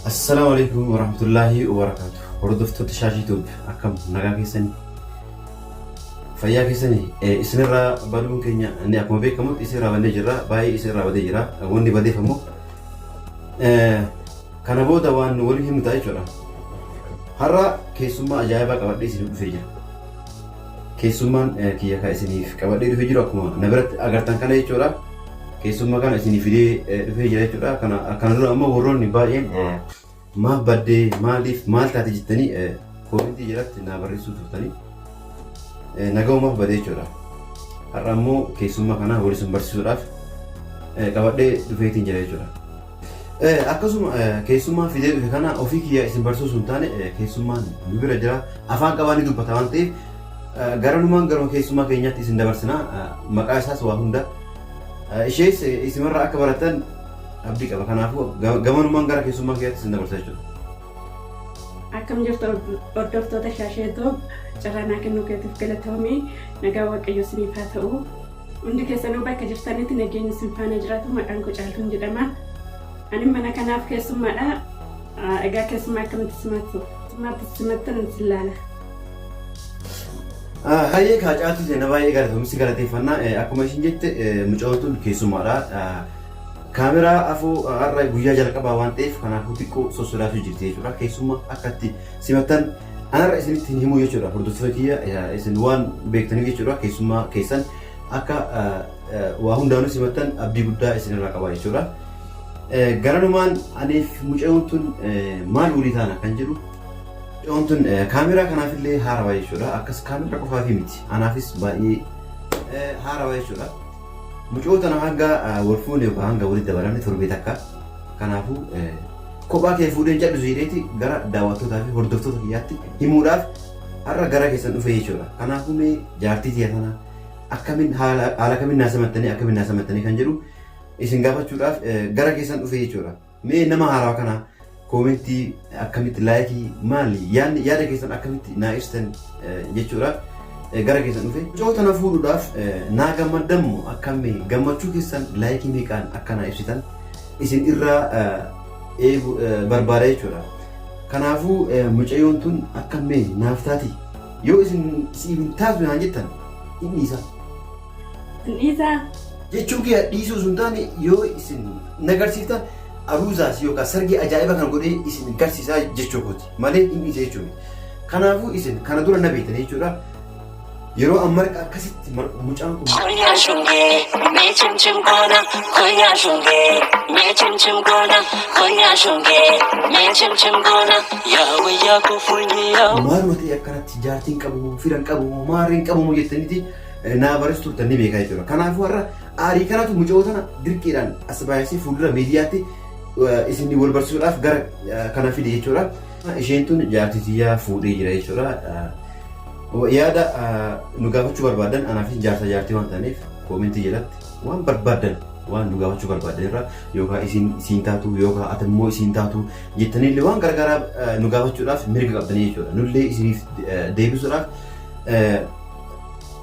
Assalamualaikum warahmatullahi wabarakatuh. Hordoftoota shaashii YouTube akkam nagaa keessanii fayyaa keessanii isinirraa baduun keenya inni akkuma beekamutti isinirraa badee jira, baay'ee isinirraa badee jira. Wanni badeef ammoo kana booda waan waliin himu ta'a jechuudha. Har'a keessummaa ajaa'ibaa qabadhee isinii dhufee jira. Keessummaan kiyya kan isiniif qabadhee dhufee jiru akkuma na biratti agartan kana jechuudha. Keessummaa kana isinii fidee dhufee jira jechuudha. Kana dura ammoo warroonni baay'een maaf baddee maaliif maal taate jettanii koomentii jalatti na barreessuu turtanii nagaa maaf badee jechuudha. Har'a ammoo keessummaa kana wal isin barsiisuudhaaf qabadhee dhufeetiin jira jechuudha. Akkasuma keessummaa fidee dhufe kana ofii kiyya isin barsiisuu hin taane keessummaan nu bira jira afaan qabaanii dubbata waan ta'eef garanumaan garuma keessummaa keenyaatti isin dabarsina. Maqaa isaas waa hunda ishees isimarraa akka baratan abdii qaba. Kanaafuu gamanumaan gara keessummaa keenyaatti isin dabarsa jechuudha. Akkam jirtu hordoftoota shaasheetoo carraa kennuu keetiif galatoomii. Nagaa Waaqayyo isiniif haa ta'u. Hundi keessanuu bakka jirtanitti nageenyi isin faana jiraatu. Maqaan koo Caaltuun jedhama. Ani mana kanaaf keessummaadha. Egaa keessummaa akkamitti simattan isin ilaala. Hayyee Caaltuu seenaa baay'ee galatoomii galateeffannaa. Akkuma isin jette mucootuun keessummaadha. Kaameraa afoo har'a guyyaa jalqabaa waan ta'eef kanaafuu xiqqoo sossodaatu jirti jechuudha. Keessummaa akkatti simattan anarra isinitti hin himu jechuudha. Hordoftoota kiyya isin waan beektaniif jechuudha. Keessummaa keessan akka waa hundaanuu simattan abdii guddaa isinirraa qaba jechuudha. Garanumaan aniif mucaan tun maal walii taana kan jedhu mucaan tun kaameraa kanaafillee haarawaa jechuudha. Akkas kaameraa qofaafii miti. Anaafis baay'ee haarawaa jechuudha. Mucoota nama hanga wal fuune yookaan hanga walitti dabalamne torbee takka. Kanaafuu kophaa kee fuudheen jedhu ziireeti gara daawwattootaa fi hordoftoota kiyyaatti himuudhaaf har'a gara keessan dhufe jechuudha. Kanaafuu mee jaartii tiyya kana akkamiin haala kamiin naasamattanii akkamiin naasamattanii kan jedhu isin gaafachuudhaaf gara keessan dhufe jechuudha. Mee nama haarawaa kana koomentii akkamitti laayikii maali yaada keessan akkamitti naa ibsitan jechuudha. Gara keessan dhufe mucoota na fuudhuudhaaf naa gammadammoo akkamii gammachuu keessan laayikii meeqaan akka naa ibsitan isin irraa eegu barbaada jechuudha. Kanaafuu mucayyoon tun akkamii naaf taati yoo isin siif hin taatu naan jettan inni isaa jechuun kiyya dhiisuu sun taane yoo isin nagarsiiftan aruuzaas yookaan sargii ajaa'iba kan godhee isin garsiisaa jechuu kooti malee inni isa jechuudha. Kanaafuu isin kana dura na beektan jechuudha. Yeroo amma akkasitti mucaan kun koyaa shungee mee cimcim goona koyaa shungee mee cimcim goona koyaa shungee mee cimcim goona yaa wayyaa koo fuulli yaa maaluma ta'e akkanatti jaartiin qabamu firan qabamu maarreen qabamu jettaniiti naa barreessu turtan ni beekaa jechuudha. Kanaafuu har'a aarii kanatu mucoota dirqiidhaan as baay'isee fuuldura miidiyaatti isin wal barsiisuudhaaf gara kana fide jechuudha. Isheen tun jaartii tiyyaa fuudhee jira jechuudha. Yaada nu gaafachuu barbaadan anaaf jaartii waan ta'aniif koomentii jalatti waan barbaadan waan nu gaafachuu barbaadan irra yookaan isin taatu yookaan atammoo isin taatu jettaniillee waan gargaaraa nu gaafachuudhaaf mirga qabdanii jechuudha. Nullee isiniif deebisuudhaaf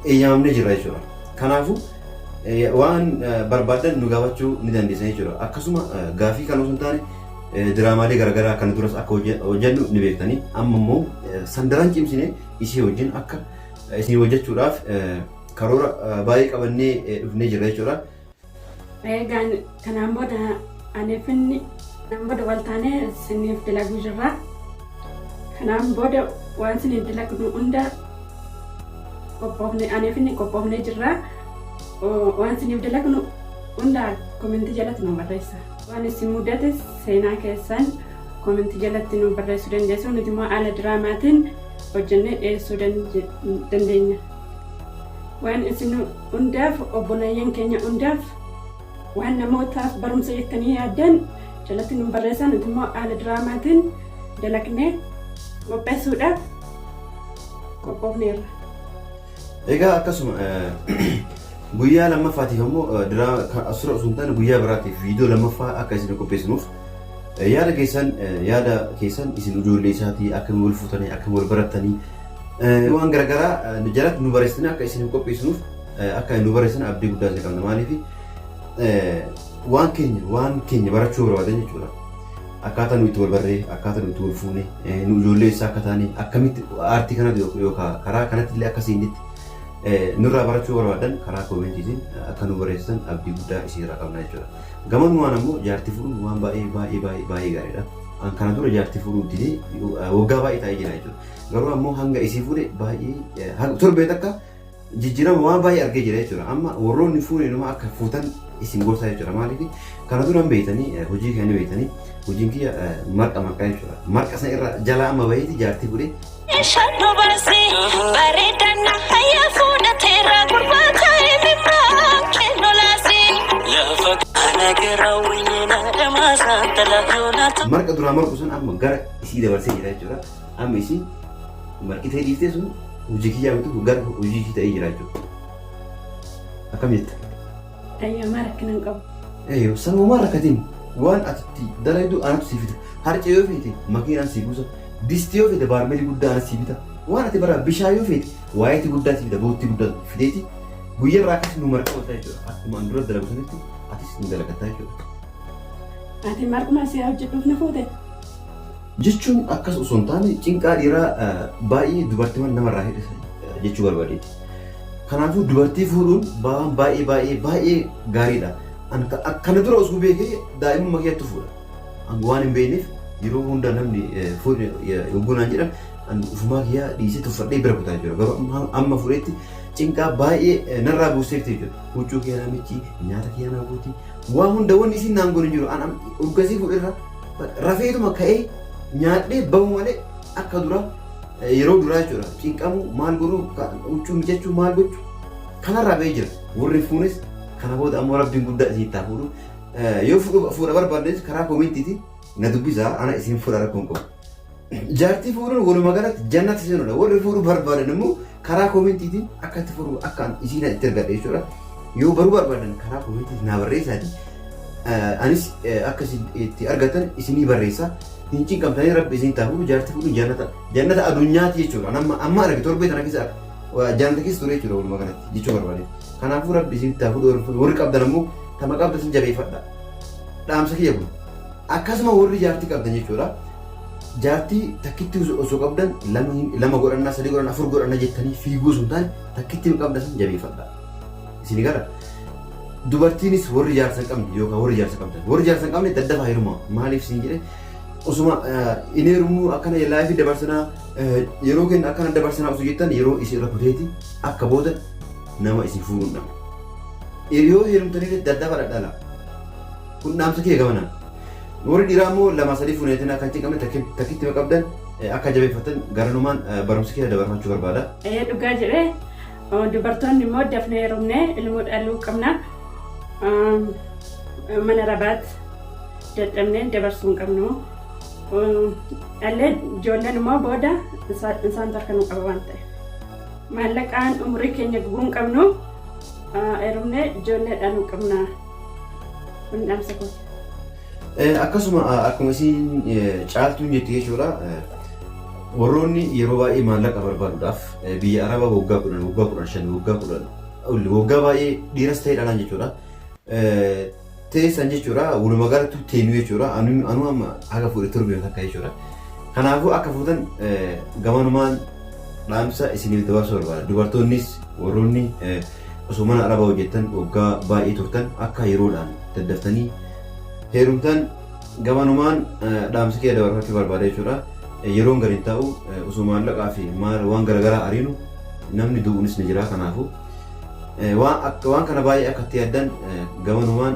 eeyyamamnee jirra jechuudha. Kanaafuu waan barbaadan nu gaafachuu ni dandeessan jechuudha. Akkasuma gaafii kan osoo hin taane diraamaalee garaagaraa kan duras akka hojjennu ni beektanii amma immoo sandaraan cimsine ishee wajjin akka isin hojjechuudhaaf karoora baay'ee qabannee dhufnee jirra jechuudha. Egaa kanaan booda aneefinni kanaan booda wal taanee isiniif dalaguu jirra. Kanaan booda waan isiniif dalagnu hunda qophoofne aneefinni qophoofnee jirra. Waan isiniif dalagnu hunda koomentii jalatti nu barreessa. Waan isin mudate seenaa keessan koomentii jalatti nu barreessuu dandeessu. Nuti immoo haala diraamaatiin hojjennee dhiyeessuu dandeenya. Waan isin hundaaf obboleeyyan keenya hundaaf waan namootaaf barumsa jettanii yaaddan jalatti nu barreessaa. Nuti immoo haala diraamaatiin dalagnee qopheessuudhaaf qophoofneerra. Egaa akkasuma guyyaa lammaffaatiif ammoo asirra osoo hin taane guyyaa biraatiif viidiyoo lammaffaa akka isin qopheessinuuf yaada keessan isin ijoollee isaatii akkamiin wal fuutanii akkamiin wal baratanii waan garaagaraa jalatti nu barreessanii akka isin qopheessinuuf akka nu barreessan abdii guddaa qabna. Maaliif waan keenya barachuu barbaadan jechuudha. akkaataa nu itti wal barree akkaataa nu itti wal fuune nu ijoollee isaa akka taane akkamitti aartii kanatti yookaan karaa kanatti illee akkasiinitti nurraa barachuu barbaadan karaa koomentiitiin akka nu barreessitan abdii guddaa isinirraa qabna jechuudha. Gamanumaan ammoo jaartii fuudhuun waan baay'ee gaariidha. Kana dura jaartii fuudhuutti waggaa baay'ee taa'ee jira jechuudha. Garuu ammoo hanga isii fuudhe baay'ee torbee takka jijjiirama waan baay'ee argee jira jechuudha. Amma warroonni fuudheenuma akka fuutan isin gorsaa jechuudha. Maaliif kana dura beeytanii hojii keenya beeytanii hojiin kiyya marqa jechuudha. Marqa sana irra jalaa amma baheeti jaartii fuudhee. Shanu barsi bareedanna hayya fuudhateera gurbaataa eebbisaa kennolaasi. Lafa kana gara winyina dhamaasa talaayoonata. Marqa duraa marqu sun amma gara isii dabarsee jira jechuudha. Amma isii marqitee dhiiftee sun hojii kiyyaa bitu gara hojii ishii ta'ee jira jechuudha. Akkam jetta? Ayyamaa rakkinan qabu. Sanumaa rakkatiin waan ati dalaydu anatu sii fita. Harcee yoo feete makiinaan sii buusa. Distii yoo feete baarmeelii guddaa anas sii bita. Waan ati bara bishaan yoo feete waayetii guddaa sii bita. Boottii guddaa fideeti. Guyyaa irraa akkasii nu marqa ooltaa jechuudha. Akkuma an dura dalagu sanitti atis nu dalagataa jechuudha. Ati marquma si hojjedhuuf na fuute? Jechuun akkas osoo hin taane cinqaa dhiiraa baay'ee dubartiiwwan namarraa hidhisa jechuu barbaadeeti. Kanaafuu dubartii fuudhuun waan baay'ee gaariidha. Kana dura osoo beekee daa'imummaa keetti fuudha. Waan hin beekneef yeroo hunda namni fuudhe yoggunaan jedhan ufumaa kiyyaa dhiisee tuffadhee bira kutaa jira. Garuu amma fuudhetti cinqaa baay'ee narraa buuseefte jechuudha. Huccuu kee naa miicii, nyaata kee naa guutii. Waan hunda wanni isin naan godhin jiru. Urgasii fuudherra rafeetuma ka'ee nyaadhee bahu malee akka dura yeroo duraa jechuudha. Cinqamu maal godhuu huccuu mijachuu maal gochuu kanarraa bahee jira. Warri fuunes kana booda ammoo rabbiin guddaa isin itti fuudhu. Yoo fuudha barbaaddes karaa koomentiitiin na dubbisaa ana isin fuudha rakkoon qabu. Jaartii fuudhuun walumaa galatti jannatti seenudha. Warri fuudhuu barbaadan immoo karaa koomentiitiin akka itti fuudhu akka isin itti argadhe jechuudha. Yoo baruu barbaadan karaa koomentiitiin naa barreessaati. Anis akka itti argatan isinii barreessaa. Hin cinqamtanii rabbi isin taa'u jaartii fuudhuun jannata addunyaati jechuudha. Amma arge torbee tana keessa jannata keessa ture jechuudha walumaa galatti jechuu barbaade. Kanaafuu rabbi isin taa'u warri qabdan ammoo tama qabda sin jabeeffadha. Dhaamsa kiyya kun akkasuma warri jaartii qabdan jechuudha. Jaartii takkitti osoo qabdan lama godhannaa sadii godhannaa afur godhannaa jettanii fiiguu sun taane takkitti qabda sin jabeeffadha. Isin gara dubartiinis warri jaarsa hin qabne yookaan warri jaarsa qabdan warri jaarsa hin qabne daddafaa heerumaa maaliif sin jedhe osuma inni heerumuu akkana laayifii dabarsanaa yeroo kenna akkana dabarsanaa osoo jettan yeroo isin irra kuteeti akka booda nama isin fuudhuun dha. Yoo heerumtanii daddafa dhadhala. Kun dhaamsa kee gamanaa. Warri dhiiraa immoo lama sadii fuuneetiin akka hin cinqamne takkitti qabdan akka jabeeffatan garanumaan barumsa kee dabarfachuu barbaada. Dhugaa jedhee dubartoonni immoo dafnee heerumnee ilmoo dhaluu qabna. Mana rabaat dadhabnee dabarsuu hin qabnu. Dhallee ijoolleen immoo booda isaan harka nu qaba waan ta'eef. Maallaqaan umurii keenya gubuu hin qabnu. Heerumnee ijoollee dhaluu qabna. Kun dhaamsa kooti. Akkasuma akkuma isin caaltuun jettee jechuudha. Warroonni yeroo baay'ee maallaqa barbaaduudhaaf biyya Arabaa waggaa 10, waggaa baay'ee dhiiras ta'ee dhalaan jechuudha. Teessan jechuudha walumaa galatti teenyu jechuudha. Anu amma haga fuudhee torbee takka jechuudha. Kanaafuu akka fuutan gamanumaan dhaamsa isiniif dabarsuu barbaada. Dubartoonnis warroonni osoo mana Arabaa hojjettan waggaa baay'ee turtan akka yeroodhaan daddaftanii heerumtan gamanumaan dhaamsa kee dabarfachuu barbaada jechuudha. Yeroon gadi hin taa'u osoo maallaqaa fi waan garaagaraa ariinu namni du'uunis ni jira. Kanaafuu waan kana baay'ee akka itti yaaddan gamanumaan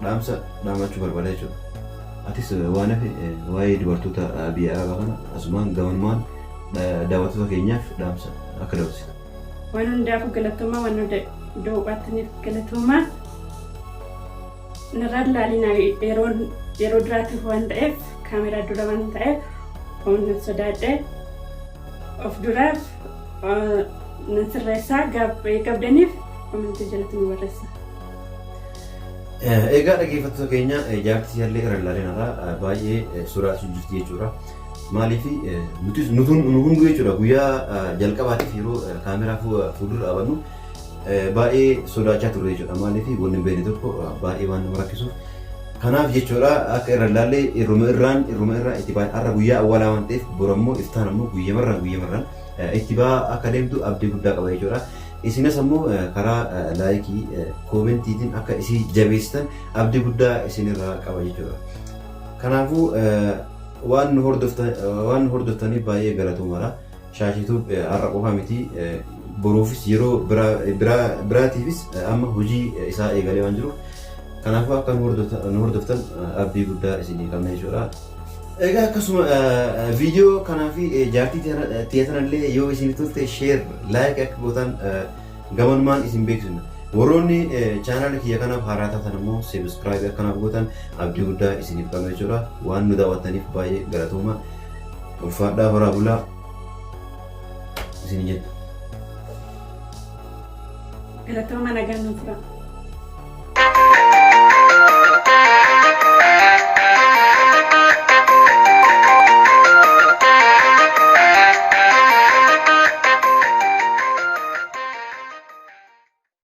dhaamsa dhaamachuu barbaada jechuudha. Atis waan hafe waa'ee dubartoota biyya Arabaa kana asumaan gamanumaan daawwattoota keenyaaf dhaamsa akka dabarsitu. Waan hundaafuu galatoomaa waan hunda daawwattaniif galatoomaa. Narraan laalinaa yeroo duraatiif waan ta'eef kaameraa dura waan ta'eef waan sodaadhee of duraaf nan sirreessaa qabdaniif komentii jalatti nu barreessa. Egaa dhaggeeffattoota keenya jaartii jallee irra ilaalinarraa baay'ee suuraa jirti jechuudha. Maaliif nu hunduu jechuudha guyyaa jalqabaatiif yeroo kaameraa fuuldura dhaabbannu baay'ee sodaachaa turre jechuudha. Maaliif wanni beekne tokko baay'ee waan nama rakkisuuf Kanaaf jechuudha akka irra ilaalle irruma irraa itti ba'an har'a guyyaa awwaalaa waan ta'eef borammoo iftaan ammoo guyyamarraan itti ba'aa akka deemtu abdii guddaa qaba jechuudha. Isinis ammoo karaa laayikii koomentiitiin akka isii jabeessitan abdii guddaa isinirraa qaba jechuudha. Kanaafuu waan nu hordoftaniif baay'ee galatoomaa. Shaashiitu har'a qofa miti boruufis yeroo biraatiifis amma hojii isaa eegalee waan jiruuf kanaafuu akka nu hordoftan abdii guddaa isinii qabna jechuudha. Egaa akkasuma viidiyoo kanaa fi jaartii tiyaatiranillee yoo isin tolte sheer laayik akka gootan gamanumaan isin beeksifna. Warroonni chaanaala kiyya kanaaf haaraa taatan immoo seebskraayib akkanaaf gootan abdii guddaa isiniif qabna jechuudha. Waan nu daawwattaniif baay'ee galatooma. Ulfaadhaa horaa bulaa isin jenna. Galatooma nagaan nuuf